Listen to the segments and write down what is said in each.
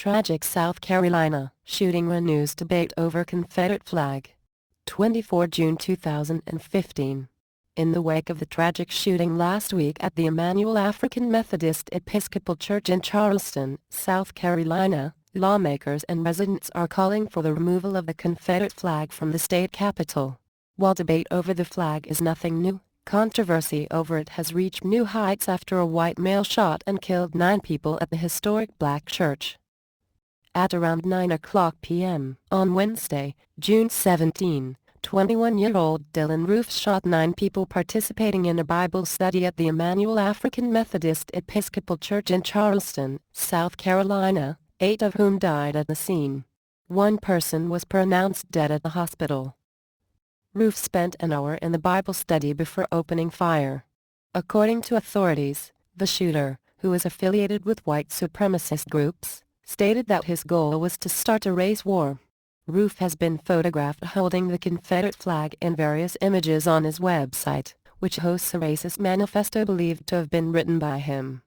Tragic South Carolina shooting renews debate over Confederate flag. 24 June 2015. In the wake of the tragic shooting last week at the Emanuel African Methodist Episcopal Church in Charleston, South Carolina, lawmakers and residents are calling for the removal of the Confederate flag from the state capitol. While debate over the flag is nothing new, controversy over it has reached new heights after a white male shot and killed 9 people at the historic black church. At around 9:00 p.m. on Wednesday, June 17, 21-year-old Dylann Roof shot 9 people participating in a Bible study at the Emanuel African Methodist Episcopal Church in Charleston, South Carolina, 8 of whom died at the scene. 1 person was pronounced dead at the hospital. Roof spent an hour in the Bible study before opening fire. According to authorities, the shooter, who is affiliated with white supremacist groups, stated that his goal was to start a race war. Roof has been photographed holding the Confederate flag in various images on his website, which hosts a racist manifesto believed to have been written by him.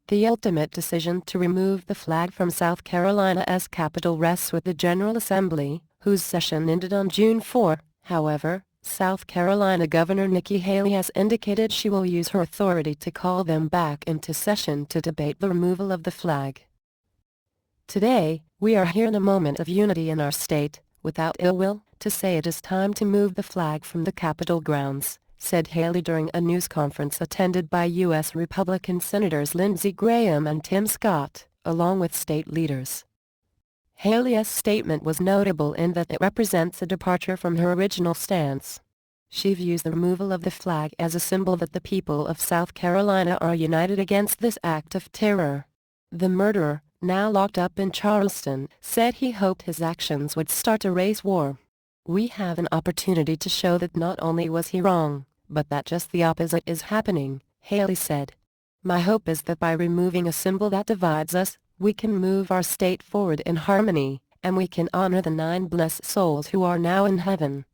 The ultimate decision to remove the flag from South Carolina's capital rests with the General Assembly, whose session ended on June 4. However, South Carolina Governor Nikki Haley has indicated she will use her authority to call them back into session to debate the removal of the flag. Today, we are here in a moment of unity in our state, without ill will, to say it is time to move the flag from the Capitol grounds, said Haley during a news conference attended by U.S. Republican Senators Lindsey Graham and Tim Scott, along with state leaders. Haley's statement was notable in that it represents a departure from her original stance. She views the removal of the flag as a symbol that the people of South Carolina are united against this act of terror. The murderer, now locked up in Charleston, said he hoped his actions would start a race war. "We have an opportunity to show that not only was he wrong, but that just the opposite is happening," Haley said. "My hope is that by removing a symbol that divides us, we can move our state forward in harmony, and we can honor the 9 blessed souls who are now in heaven."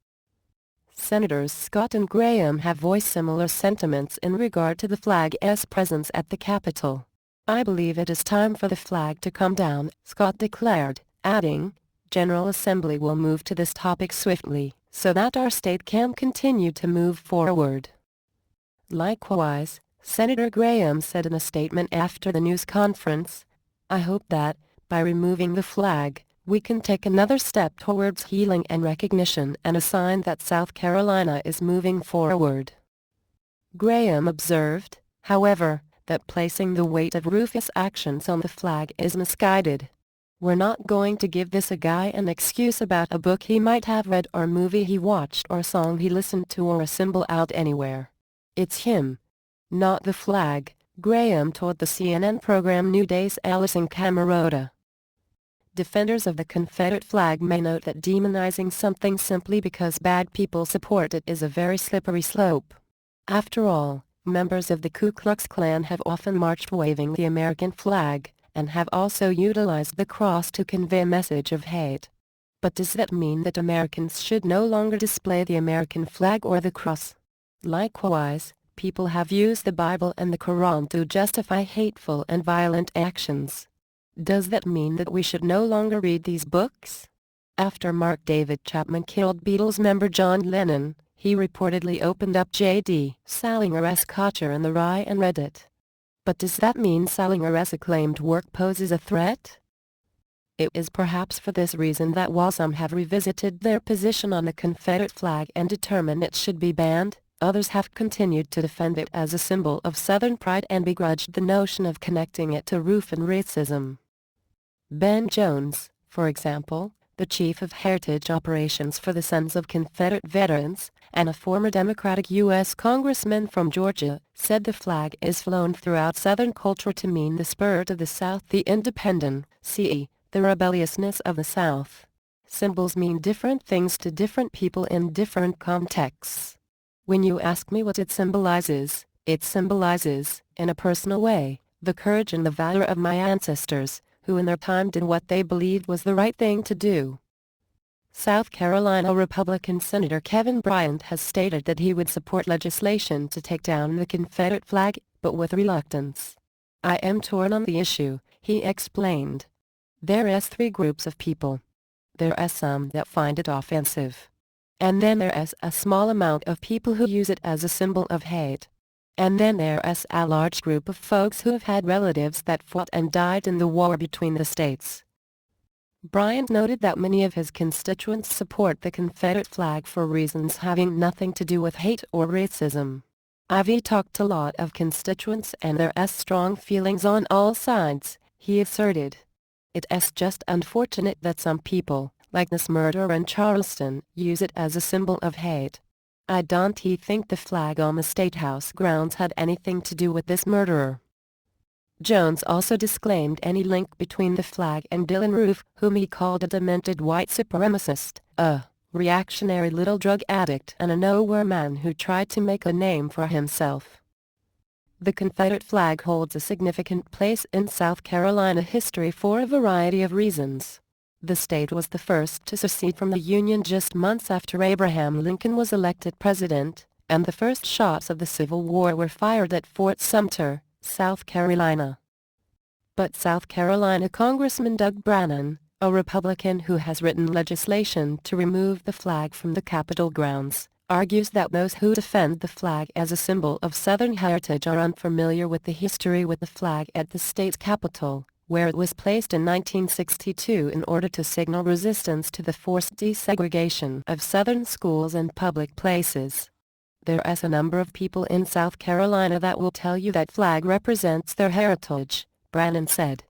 Senators Scott and Graham have voiced similar sentiments in regard to the flag's presence at the Capitol. "I believe it is time for the flag to come down," Scott declared, adding, "General Assembly will move to this topic swiftly, so that our state can continue to move forward." Likewise, Senator Graham said in a statement after the news conference, "I hope that, by removing the flag, we can take another step towards healing and recognition and a sign that South Carolina is moving forward." Graham observed, however, that placing the weight of Roof's actions on the flag is misguided. "We're not going to give this a guy an excuse about a book he might have read or movie he watched or a song he listened to or a symbol out anywhere. It's him, not the flag," Graham told the CNN program New Day's Alison Camerota. Defenders of the Confederate flag may note that demonizing something simply because bad people support it is a very slippery slope. After all, members of the Ku Klux Klan have often marched waving the American flag, and have also utilized the cross to convey a message of hate. But does that mean that Americans should no longer display the American flag or the cross? Likewise, people have used the Bible and the Quran to justify hateful and violent actions. Does that mean that we should no longer read these books? After Mark David Chapman killed Beatles member John Lennon, he reportedly opened up J.D. Salinger's Catcher in the Rye and read it. But does that mean Salinger's acclaimed work poses a threat? It is perhaps for this reason that while some have revisited their position on the Confederate flag and determined it should be banned, others have continued to defend it as a symbol of Southern pride and begrudged the notion of connecting it to roof and racism. Ben Jones, for example, the chief of Heritage Operations for the Sons of Confederate Veterans, and a former Democratic U.S. Congressman from Georgia, said the flag is flown throughout Southern culture to mean the spirit of the South, the independency, the rebelliousness of the South. Symbols mean different things to different people in different contexts. When you ask me what it symbolizes, in a personal way, the courage and the valor of my ancestors, who in their time did what they believed was the right thing to do. South Carolina Republican Senator Kevin Bryant has stated that he would support legislation to take down the Confederate flag, but with reluctance. "I am torn on the issue," he explained. There's three groups of people. There's some that find it offensive. And then there's a small amount of people who use it as a symbol of hate. And then there's a large group of folks who have had relatives that fought and died in the war between the states. Bryant noted that many of his constituents support the Confederate flag for reasons having nothing to do with hate or racism. "I've talked to a lot of constituents and there's strong feelings on all sides," he asserted. "It's just unfortunate that some people, like this murderer in Charleston, use it as a symbol of hate. I don't think the flag on the State House grounds had anything to do with this murderer." Jones also disclaimed any link between the flag and Dylann Roof, whom he called a demented white supremacist, a reactionary little drug addict and a nowhere man who tried to make a name for himself. The Confederate flag holds a significant place in South Carolina history for a variety of reasons. The state was the first to secede from the Union just months after Abraham Lincoln was elected president, and the first shots of the Civil War were fired at Fort Sumter, South Carolina. But South Carolina Congressman Doug Brannan, a Republican who has written legislation to remove the flag from the Capitol grounds, argues that those who defend the flag as a symbol of Southern heritage are unfamiliar with the history with the flag at the state's capital, where it was placed in 1962 in order to signal resistance to the forced desegregation of Southern schools and public places. "There's a number of people in South Carolina that will tell you that flag represents their heritage," Brannan said.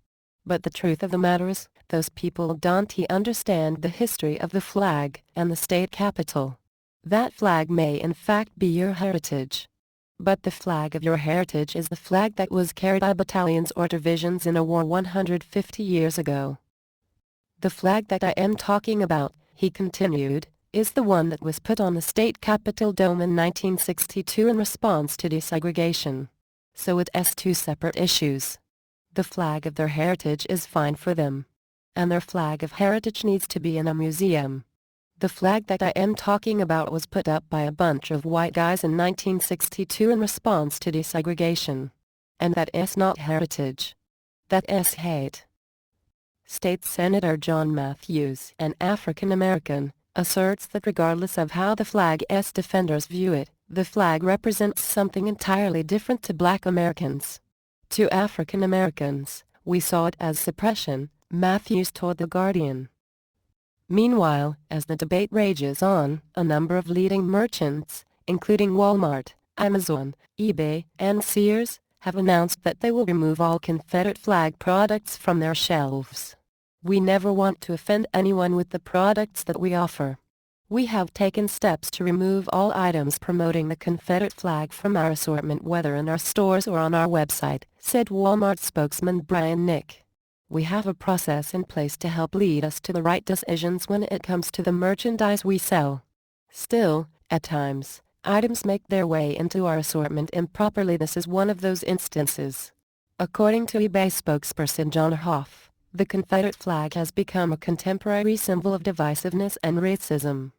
"But the truth of the matter is, those people don't understand the history of the flag and the state capitol. That flag may in fact be your heritage. But the flag of your heritage is the flag that was carried by battalions or divisions in a war 150 years ago. The flag that I am talking about," he continued, "is the one that was put on the state capitol dome in 1962 in response to desegregation. So it's two separate issues. The flag of their heritage is fine for them. And their flag of heritage needs to be in a museum. The flag that I am talking about was put up by a bunch of white guys in 1962 in response to desegregation. And that is not heritage. That is hate." State Senator John Matthews, an African American, asserts that regardless of how the flag's defenders view it, the flag represents something entirely different to Black Americans. "To African Americans, we saw it as suppression," Matthews told The Guardian. Meanwhile, as the debate rages on, a number of leading merchants, including Walmart, Amazon, eBay, and Sears, have announced that they will remove all Confederate flag products from their shelves. "We never want to offend anyone with the products that we offer. We have taken steps to remove all items promoting the Confederate flag from our assortment, whether in our stores or on our website," said Walmart spokesman Brian Nick. "We have a process in place to help lead us to the right decisions when it comes to the merchandise we sell. Still, at times, items make their way into our assortment improperly. This is one of those instances." According to eBay spokesperson John Hoff, the Confederate flag has become a contemporary symbol of divisiveness and racism.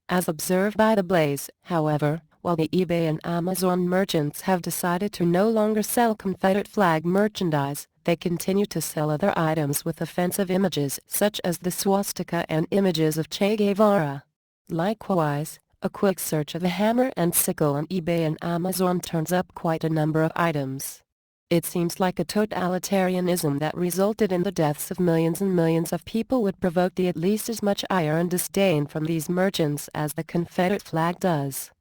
As observed by The Blaze, however, while the eBay and Amazon merchants have decided to no longer sell Confederate flag merchandise, they continue to sell other items with offensive images such as the swastika and images of Che Guevara. Likewise, a quick search of a hammer and sickle on eBay and Amazon turns up quite a number of items. It seems like a totalitarianism that resulted in the deaths of millions and millions of people would provoke at least as much ire and disdain from these merchants as the Confederate flag does.